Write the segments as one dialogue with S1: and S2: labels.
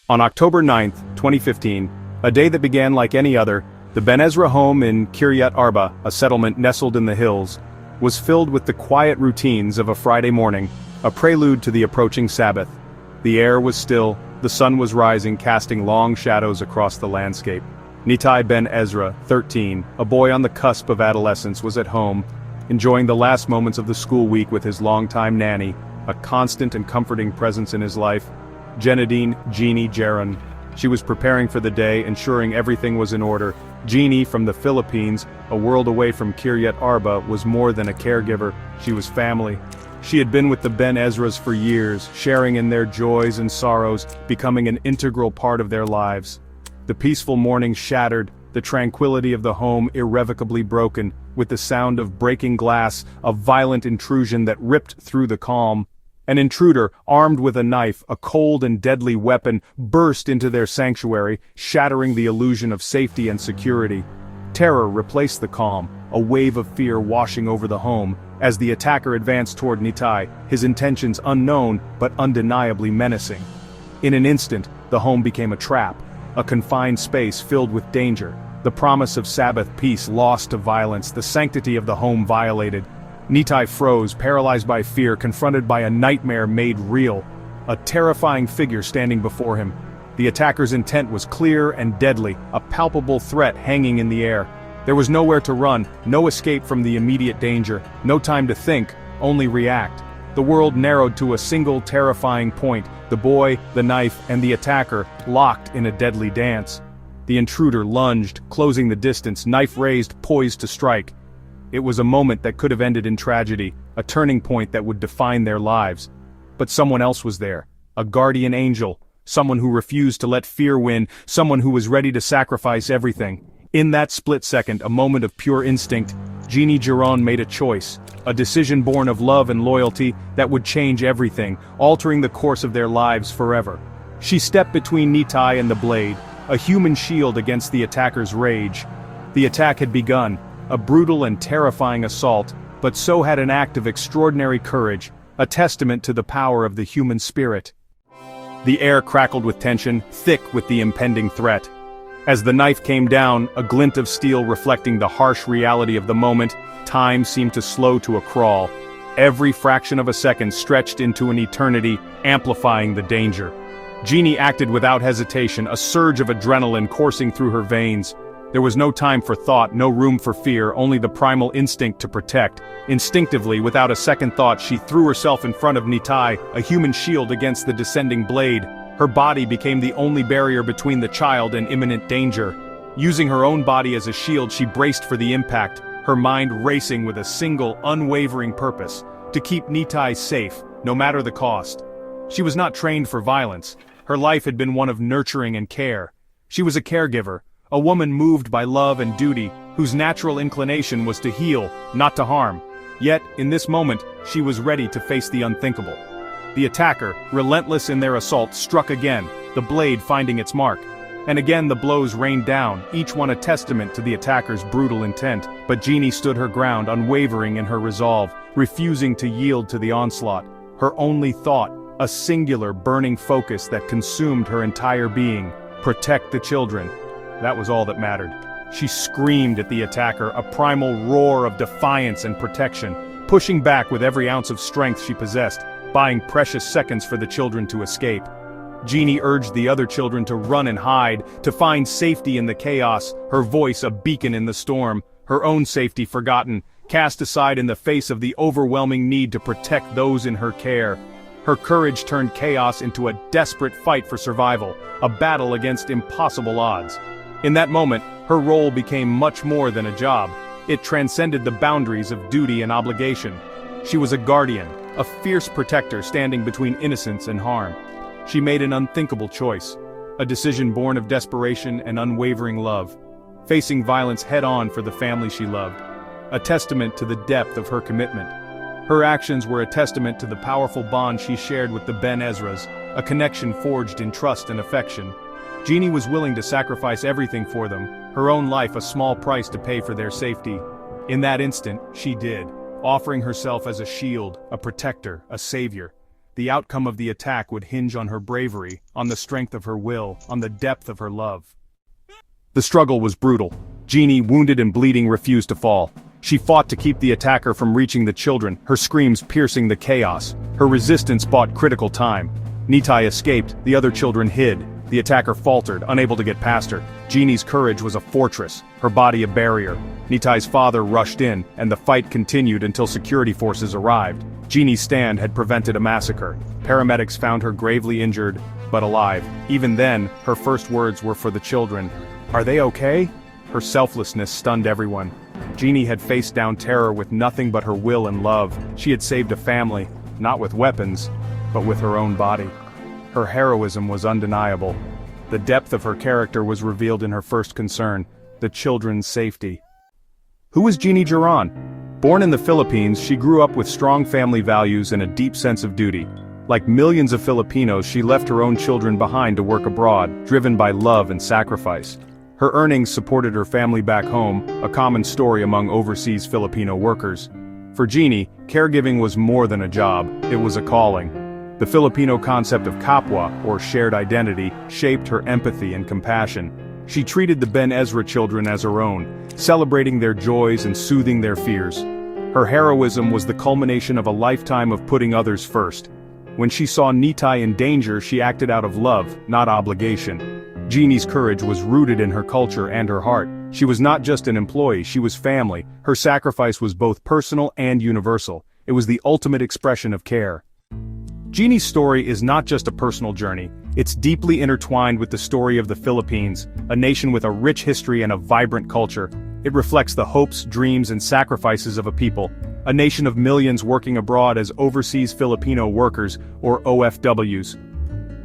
S1: On October 9, 2015, a day that began like any other, the Ben Ezra home in Kiryat Arba, a settlement nestled in the hills, was filled with the quiet routines of a Friday morning, a prelude to the approaching Sabbath. The air was still, the sun was rising, casting long shadows across the landscape. Nitai Ben Ezra, 13, a boy on the cusp of adolescence, was at home, enjoying the last moments of the school week with his longtime nanny, a constant and comforting presence in his life, Jenadine Jeannie Jaron. She was preparing for the day, ensuring everything was in order. Jeannie, from the Philippines, a world away from Kiryat Arba, was more than a caregiver, she was family. She had been with the Ben Ezras for years, sharing in their joys and sorrows, becoming an integral part of their lives. The peaceful morning shattered, the tranquility of the home irrevocably broken, with the sound of breaking glass, a violent intrusion that ripped through the calm. An intruder, armed with a knife, a cold and deadly weapon, burst into their sanctuary, shattering the illusion of safety and security. Terror replaced the calm, a wave of fear washing over the home, as the attacker advanced toward Nitai, his intentions unknown but undeniably menacing. In an instant, the home became a trap, a confined space filled with danger, the promise of Sabbath peace lost to violence, the sanctity of the home violated. Nitai froze, paralyzed by fear, confronted by a nightmare made real, a terrifying figure standing before him. The attacker's intent was clear and deadly, a palpable threat hanging in the air. There was nowhere to run, no escape from the immediate danger, no time to think, only react. The world narrowed to a single terrifying point, the boy, the knife, and the attacker, locked in a deadly dance. The intruder lunged, closing the distance, knife raised, poised to strike. It was a moment that could have ended in tragedy, a turning point that would define their lives. But someone else was there, a guardian angel, someone who refused to let fear win, someone who was ready to sacrifice everything. In that split second, a moment of pure instinct, Jeannie Jaron made a choice, a decision born of love and loyalty that would change everything, altering the course of their lives forever. She stepped between Nitai and the blade, a human shield against the attacker's rage. The attack had begun, a brutal and terrifying assault, but so had an act of extraordinary courage, a testament to the power of the human spirit. The air crackled with tension, thick with the impending threat. As the knife came down, a glint of steel reflecting the harsh reality of the moment, time seemed to slow to a crawl. Every fraction of a second stretched into an eternity, amplifying the danger. Jeannie acted without hesitation, a surge of adrenaline coursing through her veins. There was no time for thought, no room for fear, only the primal instinct to protect. Instinctively, without a second thought, she threw herself in front of Nitai, a human shield against the descending blade. Her body became the only barrier between the child and imminent danger. Using her own body as a shield, she braced for the impact, her mind racing with a single, unwavering purpose: to keep Nitai safe, no matter the cost. She was not trained for violence. Her life had been one of nurturing and care. She was a caregiver, a woman moved by love and duty, whose natural inclination was to heal, not to harm. Yet, in this moment, she was ready to face the unthinkable. The attacker, relentless in their assault, struck again, the blade finding its mark. And again the blows rained down, each one a testament to the attacker's brutal intent. But Jeannie stood her ground, unwavering in her resolve, refusing to yield to the onslaught. Her only thought, a singular, burning focus that consumed her entire being: protect the children. That was all that mattered. She screamed at the attacker, a primal roar of defiance and protection, pushing back with every ounce of strength she possessed, buying precious seconds for the children to escape. Jeannie urged the other children to run and hide, to find safety in the chaos, her voice a beacon in the storm, her own safety forgotten, cast aside in the face of the overwhelming need to protect those in her care. Her courage turned chaos into a desperate fight for survival, a battle against impossible odds. In that moment, her role became much more than a job. It transcended the boundaries of duty and obligation. She was a guardian, a fierce protector standing between innocence and harm. She made an unthinkable choice, a decision born of desperation and unwavering love, facing violence head-on for the family she loved, a testament to the depth of her commitment. Her actions were a testament to the powerful bond she shared with the Ben Ezras, a connection forged in trust and affection. Jeannie was willing to sacrifice everything for them, her own life a small price to pay for their safety. In that instant, she did, offering herself as a shield, a protector, a savior. The outcome of the attack would hinge on her bravery, on the strength of her will, on the depth of her love. The struggle was brutal. Jeannie, wounded and bleeding, refused to fall. She fought to keep the attacker from reaching the children, her screams piercing the chaos. Her resistance bought critical time. Nitai escaped, the other children hid. The attacker faltered, unable to get past her. Jeannie's courage was a fortress, her body a barrier. Nitai's father rushed in, and the fight continued until security forces arrived. Jeannie's stand had prevented a massacre. Paramedics found her gravely injured, but alive. Even then, her first words were for the children. "Are they okay?" Her selflessness stunned everyone. Jeannie had faced down terror with nothing but her will and love. She had saved a family, not with weapons, but with her own body. Her heroism was undeniable. The depth of her character was revealed in her first concern, the children's safety. Who was Jeannie Duran? Born in the Philippines, she grew up with strong family values and a deep sense of duty. Like millions of Filipinos, she left her own children behind to work abroad, driven by love and sacrifice. Her earnings supported her family back home, a common story among overseas Filipino workers. For Jeannie, caregiving was more than a job, it was a calling. The Filipino concept of kapwa, or shared identity, shaped her empathy and compassion. She treated the Ben Ezra children as her own, celebrating their joys and soothing their fears. Her heroism was the culmination of a lifetime of putting others first. When she saw Nitai in danger, she acted out of love, not obligation. Jeannie's courage was rooted in her culture and her heart. She was not just an employee, she was family. Her sacrifice was both personal and universal. It was the ultimate expression of care. Jeannie's story is not just a personal journey, it's deeply intertwined with the story of the Philippines, a nation with a rich history and a vibrant culture. It reflects the hopes, dreams, and sacrifices of a people, a nation of millions working abroad as overseas Filipino workers, or OFWs.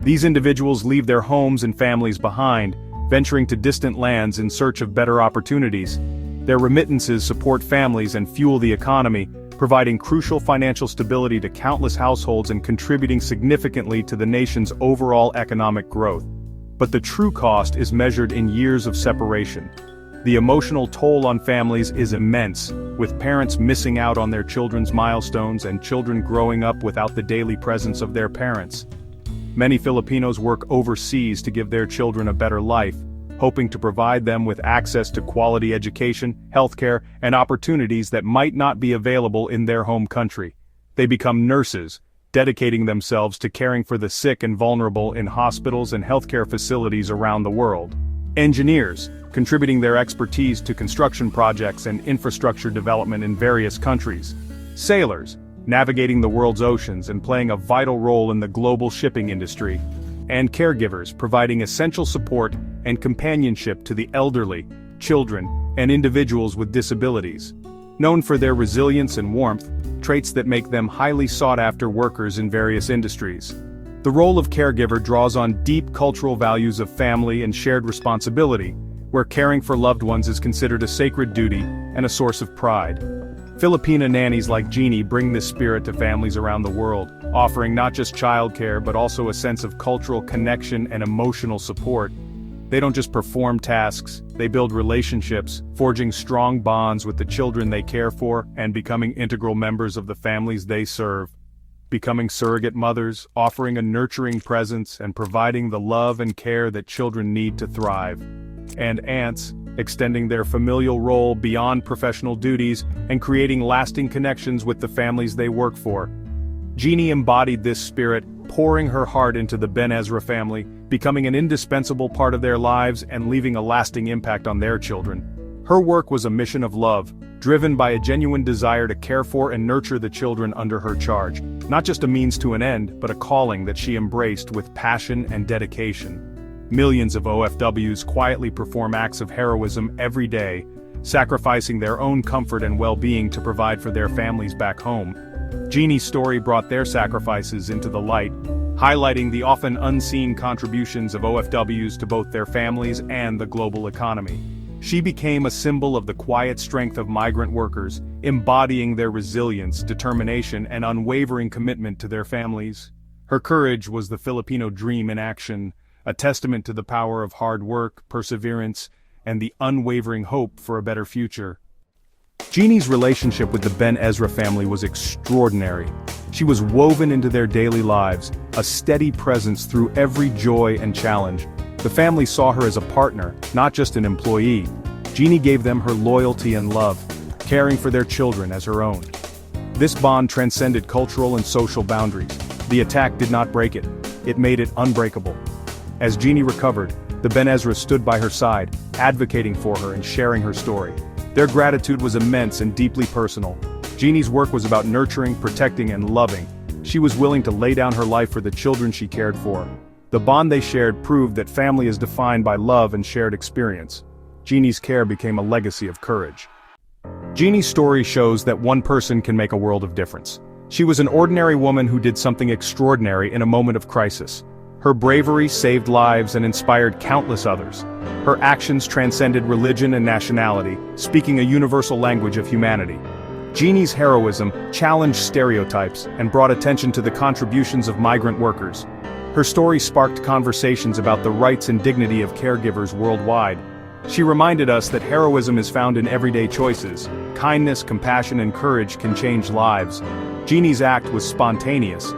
S1: These individuals leave their homes and families behind, venturing to distant lands in search of better opportunities. Their remittances support families and fuel the economy, providing crucial financial stability to countless households and contributing significantly to the nation's overall economic growth. But the true cost is measured in years of separation. The emotional toll on families is immense, with parents missing out on their children's milestones and children growing up without the daily presence of their parents. Many Filipinos work overseas to give their children a better life, hoping to provide them with access to quality education, healthcare, and opportunities that might not be available in their home country. They become nurses, dedicating themselves to caring for the sick and vulnerable in hospitals and healthcare facilities around the world. Engineers, contributing their expertise to construction projects and infrastructure development in various countries. Sailors, navigating the world's oceans and playing a vital role in the global shipping industry. And caregivers, providing essential support and companionship to the elderly, children, and individuals with disabilities. Known for their resilience and warmth, traits that make them highly sought-after workers in various industries. The role of caregiver draws on deep cultural values of family and shared responsibility, where caring for loved ones is considered a sacred duty and a source of pride. Filipina nannies like Jeannie bring this spirit to families around the world, offering not just childcare but also a sense of cultural connection and emotional support. They don't just perform tasks, they build relationships, forging strong bonds with the children they care for and becoming integral members of the families they serve. Becoming surrogate mothers, offering a nurturing presence and providing the love and care that children need to thrive. And aunts, extending their familial role beyond professional duties and creating lasting connections with the families they work for. Jeannie embodied this spirit, pouring her heart into the Ben Ezra family, becoming an indispensable part of their lives and leaving a lasting impact on their children. Her work was a mission of love, driven by a genuine desire to care for and nurture the children under her charge, not just a means to an end, but a calling that she embraced with passion and dedication. Millions of OFWs quietly perform acts of heroism every day, sacrificing their own comfort and well-being to provide for their families back home. Jeannie's story brought their sacrifices into the light, highlighting the often unseen contributions of OFWs to both their families and the global economy. She became a symbol of the quiet strength of migrant workers, embodying their resilience, determination, and unwavering commitment to their families. Her courage was the Filipino dream in action, a testament to the power of hard work, perseverance, and the unwavering hope for a better future. Jeannie's relationship with the Ben Ezra family was extraordinary. She was woven into their daily lives, a steady presence through every joy and challenge. The family saw her as a partner, not just an employee. Jeannie gave them her loyalty and love, caring for their children as her own. This bond transcended cultural and social boundaries. The attack did not break it. It made it unbreakable. As Jeannie recovered, the Ben Ezra stood by her side, advocating for her and sharing her story. Their gratitude was immense and deeply personal. Jeannie's work was about nurturing, protecting, and loving. She was willing to lay down her life for the children she cared for. The bond they shared proved that family is defined by love and shared experience. Jeannie's care became a legacy of courage. Jeannie's story shows that one person can make a world of difference. She was an ordinary woman who did something extraordinary in a moment of crisis. Her bravery saved lives and inspired countless others. Her actions transcended religion and nationality, speaking a universal language of humanity. Jeannie's heroism challenged stereotypes and brought attention to the contributions of migrant workers. Her story sparked conversations about the rights and dignity of caregivers worldwide. She reminded us that heroism is found in everyday choices. Kindness, compassion, and courage can change lives. Jeannie's act was spontaneous,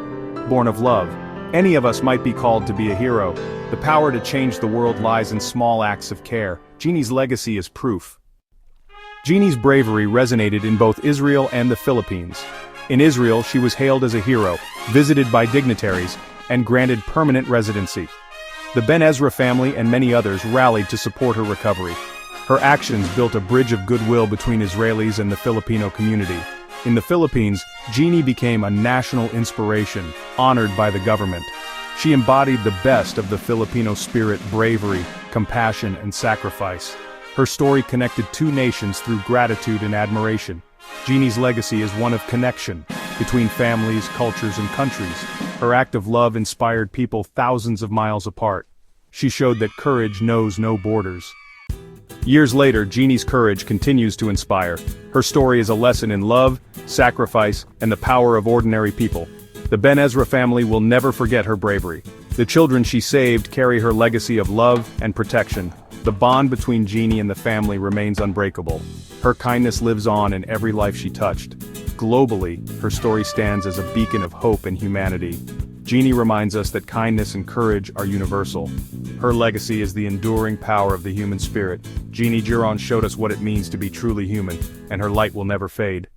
S1: born of love. Any of us might be called to be a hero. The power to change the world lies in small acts of care. Jeannie's legacy is proof. Jeannie's bravery resonated in both Israel and the Philippines. In Israel, she was hailed as a hero, visited by dignitaries, and granted permanent residency. The Ben Ezra family and many others rallied to support her recovery. Her actions built a bridge of goodwill between Israelis and the Filipino community. In the Philippines, Jeannie became a national inspiration, honored by the government. She embodied the best of the Filipino spirit: bravery, compassion, and sacrifice. Her story connected two nations through gratitude and admiration. Jeannie's legacy is one of connection between families, cultures, and countries. Her act of love inspired people thousands of miles apart. She showed that courage knows no borders. Years later, Jeannie's courage continues to inspire. Her story is a lesson in love, sacrifice, and the power of ordinary people. The Ben Ezra family will never forget her bravery. The children she saved carry her legacy of love and protection. The bond between Jeannie and the family remains unbreakable. Her kindness lives on in every life she touched. Globally, her story stands as a beacon of hope and humanity. Jeannie reminds us that kindness and courage are universal. Her legacy is the enduring power of the human spirit. Jeannie Giron showed us what it means to be truly human, and her light will never fade.